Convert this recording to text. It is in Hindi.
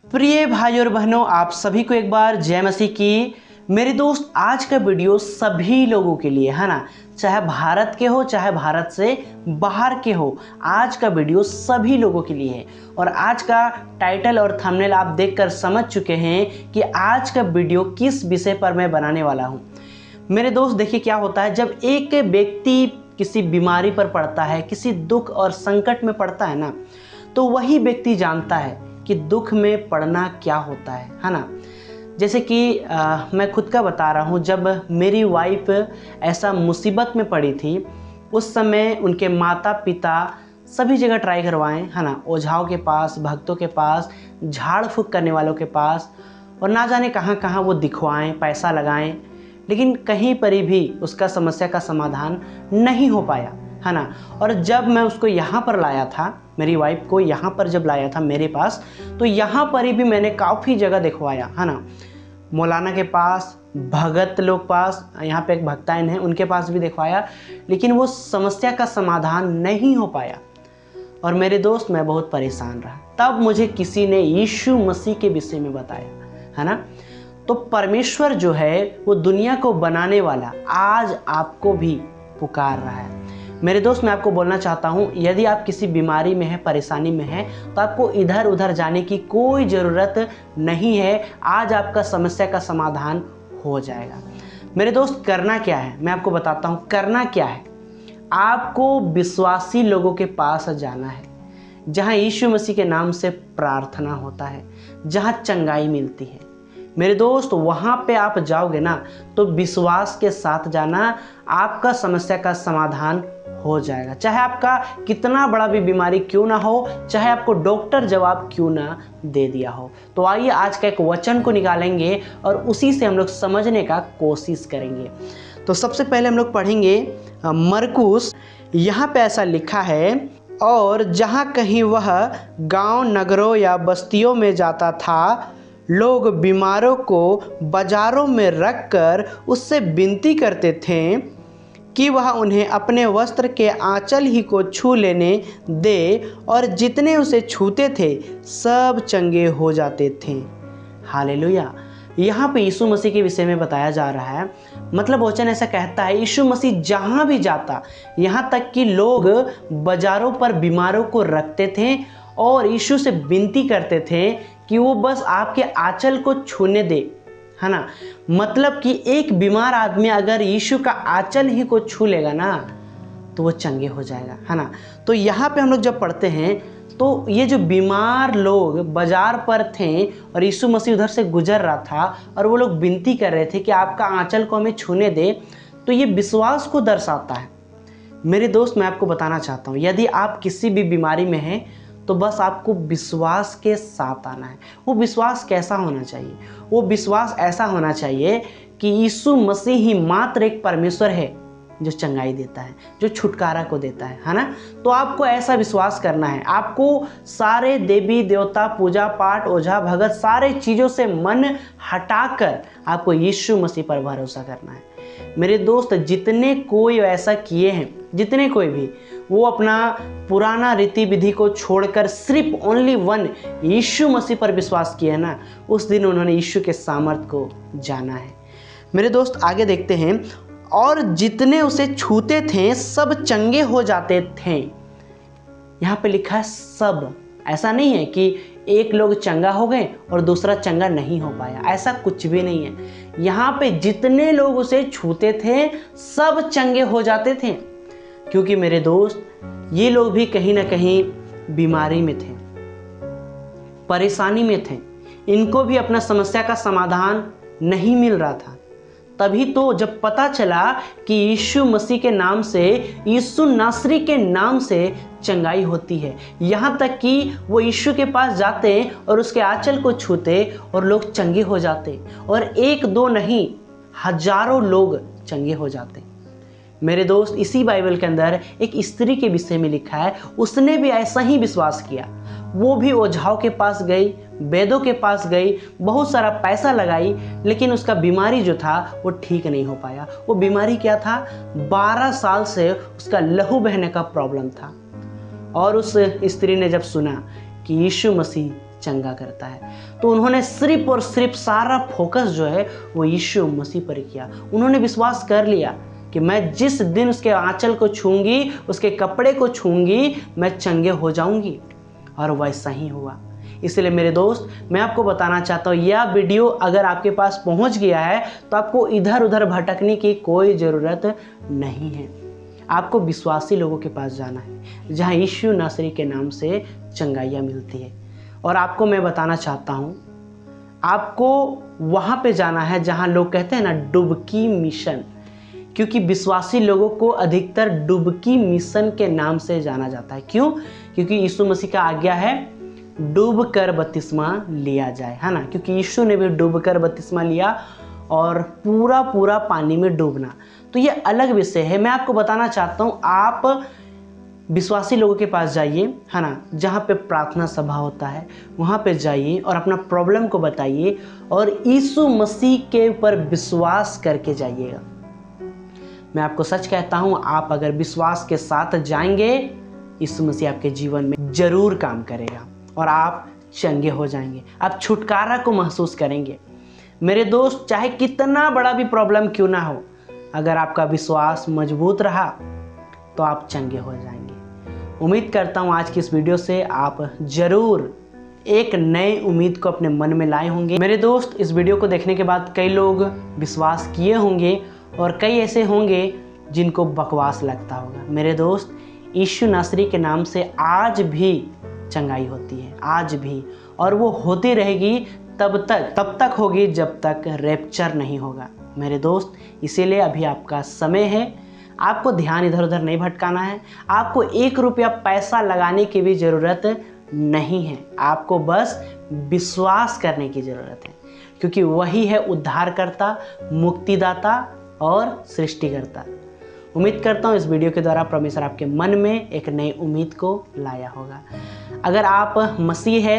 प्रिय भाई और बहनों, आप सभी को एक बार जय मसीह की। मेरे दोस्त, आज का वीडियो सभी लोगों के लिए है ना, चाहे भारत के हो चाहे भारत से बाहर के हो, आज का वीडियो सभी लोगों के लिए है। और आज का टाइटल और थंबनेल आप देखकर समझ चुके हैं कि आज का वीडियो किस विषय पर मैं बनाने वाला हूं। मेरे दोस्त देखिए, क्या होता है जब एक व्यक्ति किसी बीमारी पर पड़ता है, किसी दुख और संकट में पड़ता है ना, तो वही व्यक्ति जानता है कि दुख में पड़ना क्या होता है ना। जैसे कि मैं खुद का बता रहा हूँ, जब मेरी वाइफ ऐसा मुसीबत में पड़ी थी, उस समय उनके माता पिता सभी जगह ट्राई करवाएं है ना, ओझाओं के पास, भक्तों के पास, झाड़ फूँक करने वालों के पास, और ना जाने कहाँ कहाँ वो दिखवाएं, पैसा लगाएं, लेकिन कहीं पर भी उसका समस्या का समाधान नहीं हो पाया है ना। और जब मैं उसको यहाँ पर लाया था, मेरी वाइफ को यहाँ पर जब लाया था मेरे पास, तो यहाँ पर भी मैंने काफ़ी जगह दिखवाया है ना, मौलाना के पास, भगत लोग पास, यहाँ पे एक भक्ताइन है उनके पास भी दिखवाया, लेकिन वो समस्या का समाधान नहीं हो पाया। और मेरे दोस्त, मैं बहुत परेशान रहा। तब मुझे किसी ने यीशु मसीह के विषय में बताया है ना। तो परमेश्वर जो है वो दुनिया को बनाने वाला आज आपको भी पुकार रहा है। मेरे दोस्त, मैं आपको बोलना चाहता हूँ, यदि आप किसी बीमारी में है, परेशानी में है, तो आपको इधर उधर जाने की कोई ज़रूरत नहीं है। आज आपका समस्या का समाधान हो जाएगा। मेरे दोस्त, करना क्या है मैं आपको बताता हूँ। करना क्या है, आपको विश्वासी लोगों के पास जाना है, जहाँ यीशु मसीह के नाम से प्रार्थना होता है, जहाँ चंगाई मिलती है। मेरे दोस्त, वहाँ पे आप जाओगे ना, तो विश्वास के साथ जाना, आपका समस्या का समाधान हो जाएगा। चाहे आपका कितना बड़ा भी बीमारी क्यों ना हो, चाहे आपको डॉक्टर जवाब क्यों ना दे दिया हो। तो आइए आज का एक वचन को निकालेंगे और उसी से हम लोग समझने का कोशिश करेंगे। तो सबसे पहले हम लोग पढ़ेंगे मरकुस। यहाँ पे ऐसा लिखा है, और जहाँ कहीं वह गांव, नगरों या बस्तियों में जाता था, लोग बीमारों को बाजारों में रखकर उससे विनती करते थे कि वह उन्हें अपने वस्त्र के आंचल ही को छू लेने दे, और जितने उसे छूते थे सब चंगे हो जाते थे। हालेलुया। यहाँ पे यीशु मसीह के विषय में बताया जा रहा है। मतलब वचन ऐसा कहता है, यीशु मसीह जहाँ भी जाता, यहाँ तक कि लोग बाजारों पर बीमारों को रखते थे और यीशु से विनती करते थे कि वो बस आपके आंचल को छूने दे, है ना। मतलब कि एक बीमार आदमी अगर यीशु का आंचल ही को छू लेगा ना, तो वो चंगे हो जाएगा, है ना। तो यहाँ पे हम लोग जब पढ़ते हैं, तो ये जो बीमार लोग बाजार पर थे और यीशु मसीह उधर से गुजर रहा था, और वो लोग विनती कर रहे थे कि आपका आंचल को हमें छूने दे, तो ये विश्वास को दर्शाता है। मेरे दोस्त, मैं आपको बताना चाहता हूँ, यदि आप किसी भी बीमारी में हैं, तो बस आपको विश्वास के साथ आना है। वो विश्वास कैसा होना चाहिए? वो विश्वास ऐसा होना चाहिए कि यीशु मसीह ही मात्र एक परमेश्वर है जो चंगाई देता है, जो छुटकारा को देता है ना। तो आपको ऐसा विश्वास करना है। आपको सारे देवी देवता, पूजा पाठ, ओझा भगत, सारे चीज़ों से मन हटाकर आपको यीशु मसीह पर भरोसा करना है। मेरे दोस्त, जितने कोई ऐसा किए हैं, जितने कोई भी, वो अपना पुराना रीति विधि को छोड़कर सिर्फ ओनली वन यीशु मसीह पर विश्वास किया है ना, उस दिन उन्होंने यीशु के सामर्थ को जाना है। मेरे दोस्त, आगे देखते हैं, और जितने उसे छूते थे सब चंगे हो जाते थे। यहाँ पे लिखा है सब। ऐसा नहीं है कि एक लोग चंगा हो गए और दूसरा चंगा नहीं हो पाया, ऐसा कुछ भी नहीं है। यहाँ पे जितने लोग उसे छूते थे सब चंगे हो जाते थे, क्योंकि मेरे दोस्त, ये लोग भी कहीं ना कहीं बीमारी में थे, परेशानी में थे। इनको भी अपना समस्या का समाधान नहीं मिल रहा था। तभी तो जब पता चला कि यीशु मसीह के नाम से, यीशु नासरी के नाम से चंगाई होती है, यहाँ तक कि वो यीशु के पास जाते और उसके आंचल को छूते और लोग चंगे हो जाते, और एक दो नहीं, हजारों लोग चंगे हो जाते। मेरे दोस्त, इसी बाइबल के अंदर एक स्त्री के विषय में लिखा है, उसने भी ऐसा ही विश्वास किया। वो भी ओझाओं के पास गई, वेदों के पास गई, बहुत सारा पैसा लगाई, लेकिन उसका बीमारी जो था वो ठीक नहीं हो पाया। वो बीमारी क्या था? 12 साल से उसका लहू बहने का प्रॉब्लम था। और उस स्त्री ने जब सुना कि यीशु मसीह चंगा करता है। तो उन्होंने सिर्फ और सिर्फ सारा फोकस जो है वो यीशु मसीह पर किया। उन्होंने विश्वास कर लिया कि मैं जिस दिन उसके आंचल को छूंगी, उसके कपड़े को छूंगी, मैं चंगे हो जाऊंगी। और वैसा ही हुआ। इसलिए मेरे दोस्त, मैं आपको बताना चाहता हूँ, यह वीडियो अगर आपके पास पहुँच गया है तो आपको इधर उधर भटकने की कोई ज़रूरत नहीं है। आपको विश्वासी लोगों के पास जाना है जहाँ यीशु नासरी के नाम से चंगाइयाँ मिलती है। और आपको मैं बताना चाहता हूँ, आपको वहाँ पे जाना है जहाँ लोग कहते हैं ना डुबकी मिशन, क्योंकि विश्वासी लोगों को अधिकतर डुबकी मिशन के नाम से जाना जाता है। क्यों? क्योंकि यीशु मसीह का आज्ञा है डूब कर बपतिस्मा लिया जाए, है ना। क्योंकि यीशु ने भी डूब कर बपतिस्मा लिया और पूरा पूरा पानी में डूबना, तो ये अलग विषय है। मैं आपको बताना चाहता हूँ, आप विश्वासी लोगों के पास जाइए, है ना, जहाँ पे प्रार्थना सभा होता है, वहाँ पे जाइए और अपना प्रॉब्लम को बताइए और यीशु मसीह के ऊपर विश्वास करके जाइएगा। मैं आपको सच कहता हूँ, आप अगर विश्वास के साथ जाएंगे, यीशु मसीह आपके जीवन में जरूर काम करेगा और आप चंगे हो जाएंगे, आप छुटकारा को महसूस करेंगे। मेरे दोस्त, चाहे कितना बड़ा भी प्रॉब्लम क्यों ना हो, अगर आपका विश्वास मजबूत रहा तो आप चंगे हो जाएंगे। उम्मीद करता हूँ आज की इस वीडियो से आप जरूर एक नई उम्मीद को अपने मन में लाए होंगे। मेरे दोस्त, इस वीडियो को देखने के बाद कई लोग विश्वास किए होंगे और कई ऐसे होंगे जिनको बकवास लगता होगा। मेरे दोस्त, यीशु नासरी के नाम से आज भी चंगाई होती है, आज भी, और वो होती रहेगी तब तक होगी जब तक रैप्चर नहीं होगा। मेरे दोस्त, इसीलिए अभी आपका समय है, आपको ध्यान इधर उधर नहीं भटकाना है, आपको 1 रुपया पैसा लगाने की भी ज़रूरत नहीं है, आपको बस विश्वास करने की ज़रूरत है, क्योंकि वही है उद्धारकर्ता, मुक्तिदाता और सृष्टिकर्ता। उम्मीद करता हूँ इस वीडियो के द्वारा परमेश्वर आपके मन में एक नई उम्मीद को लाया होगा। अगर आप मसीह है